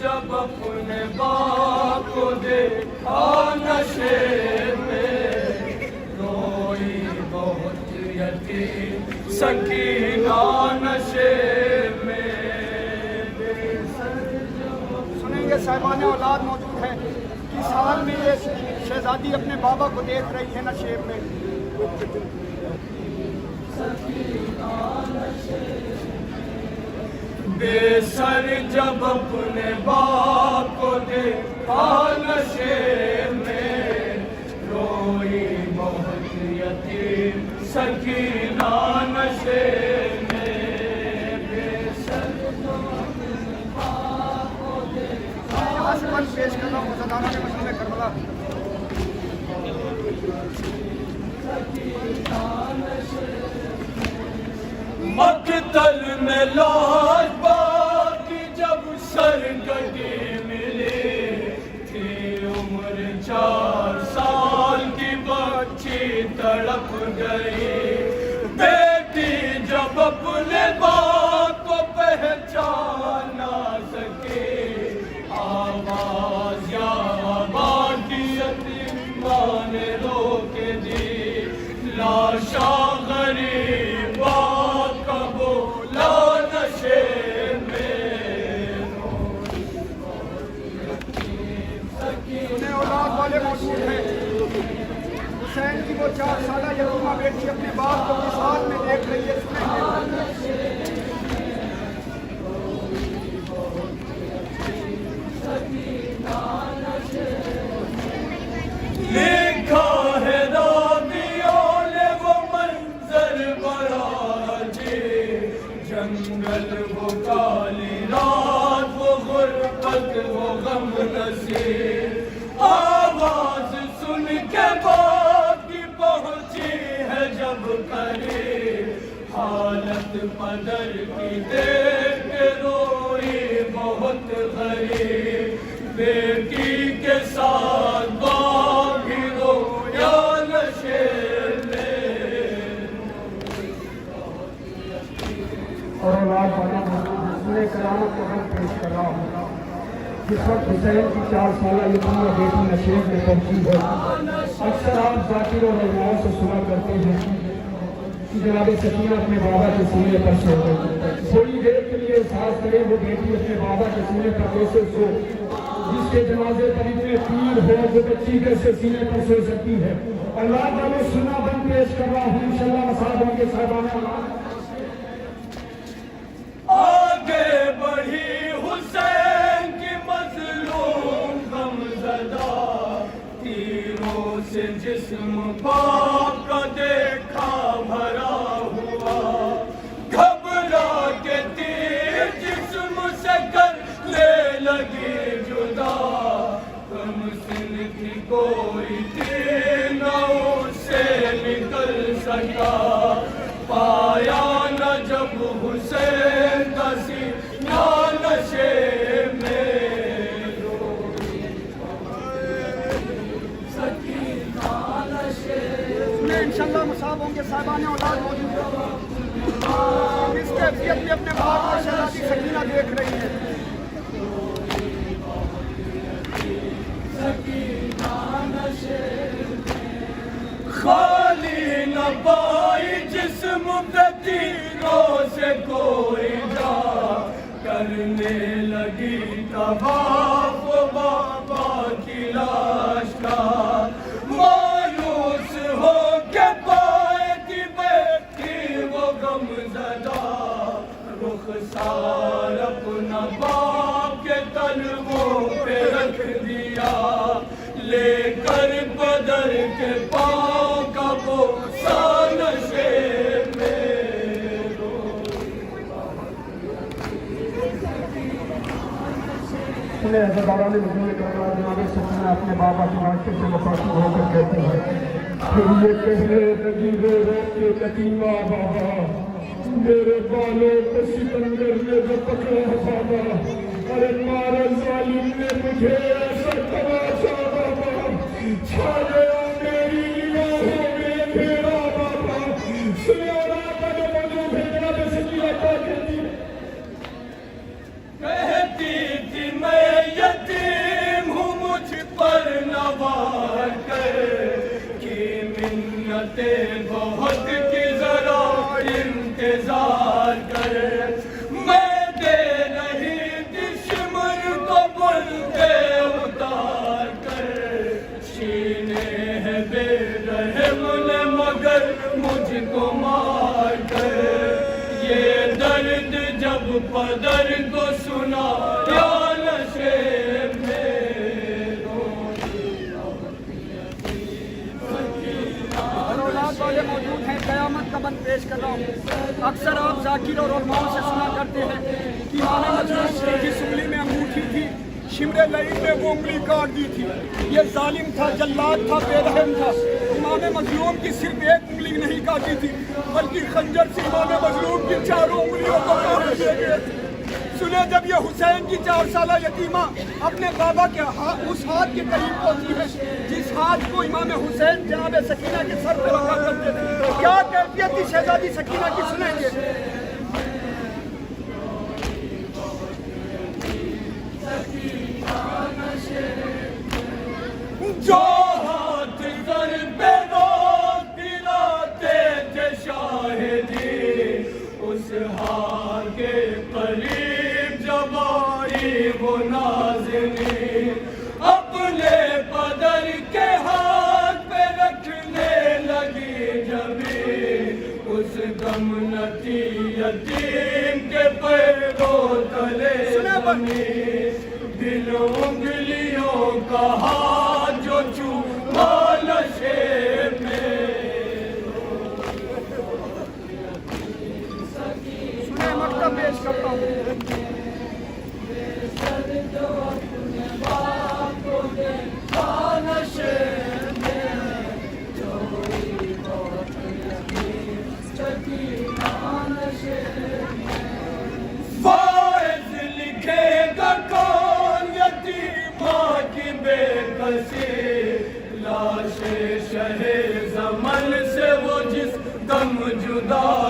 جب اپنے باپ کو دیکھا نشے میں روئی بہت یتیم سکینہ نشے میں. سنیں گے صاحبان اولاد موجود ہیں کس حال میں یہ شہزادی اپنے بابا کو دیکھ رہی ہے نشیب میں. بے سر جب اپنے باپ کو دیکھا نشے میں روئی بہت یتیم سکینہ نشے میں. بے سر جب اپنے باپ کو دیکھا یہاں سے بند پیش کر رہا ہوں مزدانہ کے مسئلے کربلا. مقتل میں لاش باقی جب سرگٹی ملی تھی عمر 4 سال کی بچی تڑپ گئی. بیٹی جب اپنے باپ کو پہچان نہ سکی آواز یا آباد کی یتیماں نے روک دی. لاشا غریبا کا بولا نشے میں انہیں اولاد والے موجود ہیں. حسین کی وہ 4 سالہ یتیمہ بیٹی اپنے باپ کو کس حال میں دیکھ رہی ہے. لکھا ہے راویوں نے وہ منظر بڑا جی جنگل وہ کالی رات وہ غربت وہ غم نصیب. آواز سن کے باپ کی پہنچی ہے جب قریب حالت پدر کی دیکھ کے روئی بہت غریب. بیٹی کے ساتھ باپ بھی رویا نشے میں. اور اولاد والا میں کرامت کو ہم پیش کر رہا ہوں. جس وقت حسین کی 4 سالہ یتیمہ بیٹی نشیب میں پہنچی ہے اکثر آپ ذاکر اور علماء سے سنا کرتے ہیں کہ جناب سکینہ اپنے بابا کے سینے پر سو گئی. تھوڑی دیر کے لیے احساس کریں وہ بیٹی اپنے بابا کے سینے پر کیسے سو. جس کے جنازے پر اتنے پیر ہو وہ بچی کیسے سینے پر سو سکتی ہے. اللہ تعالیٰ سنا بند پیش کر رہا ہوں انشاءاللہ مساعد ہوں گے صاحبانہ. آگے بڑھی حسین کی مظلوم غمزدہ تیروں سے جسم باپ کا دیکھا بھرا ہوا. گھبرا کے تیر جسم سے کرنے لگی جدا. کم سن کی کوئی تیر نہ اسے نکل سکا. پایا نہ جب حسین کا سینہ نشے میں سکینہ نشے میں انشاءاللہ مصاب ہوں گے صاحبان اولاد موجود ہیں. اس کیفیت میں اپنے باپ کو شہزادی سکینہ دیکھ رہی ہے. خالی نہ پائی جسم پہ تیروں سے کوئی جا کرنے لگی طواف وہ بابا کی لاش کا. مایوس ہو کے پائے کی بیٹی وہ غمزدہ رخسار اپنا باپ کے تلووں پہ رکھ دیا. لے کر بدر کے پاؤں کا بوسہ نشے میں سنے عزاداران مجموعے کرنا جناب سکینہ اپنے بابا کی واسطے سے مفاقی ہو کر کہتے ہیں پھر یہ کہنے لگی وہ رو کے یتیمہ بابا میرے بالوں کو سکندر نے جو پکڑا بابا ارے مارا ظالم نے مجھے ایسا تماشا بابا چھا گیا میری نگاہوں میں تیرا بابا. سنے اولاد کا جو موجود ہے جناب سکینہ کیا کہتی ہے. کہتی تھی میں پیش کر رہا ہوں۔ اکثر آپ ذاکر اور علماء سے سنا کرتے ہیں کہ امام مظلوم کی جس انگلی میں انگوٹھی تھی شمر لعین نے وہ انگلی کاٹ دی تھی۔ یہ ظالم تھا، جلاد تھا، بے رحم تھا۔ امام مظلوم کی صرف ایک انگلی نہیں کاٹی تھی بلکہ خنجر سے امام مظلوم کی چاروں انگلیوں کو کاٹ دیے گئے تھے۔ سنیں جب یہ حسین کی 4 سالہ یتیمہ اپنے بابا کے اس ہاتھ کے قریب پہنچی ہے جس ہاتھ کو امام حسین جناب سکینہ کے سر پہ رکھا کرتے تھے، کیا کیفیت تھی شہزادی سکینہ کی، سنیں گے۔ جو ہاتھ سر پہ روز پھراتے تھے شاہدی، اس ہاتھ کے قریب جب آئی وہ نازنین، اپنے پدر کے ہاتھ پہ رکھنے لگی جبیں، اس غم نتی یتیم کے پیروں تلے بنی، دل انگلیوں کا ہاتھ جو چوما نشے میں۔ سنیں مکتب پیش کرتا ہوں۔ فائز لکھے گا کون یتیمہ کی بے کسی، لاش شہ زمن سے وہ جس دم جدا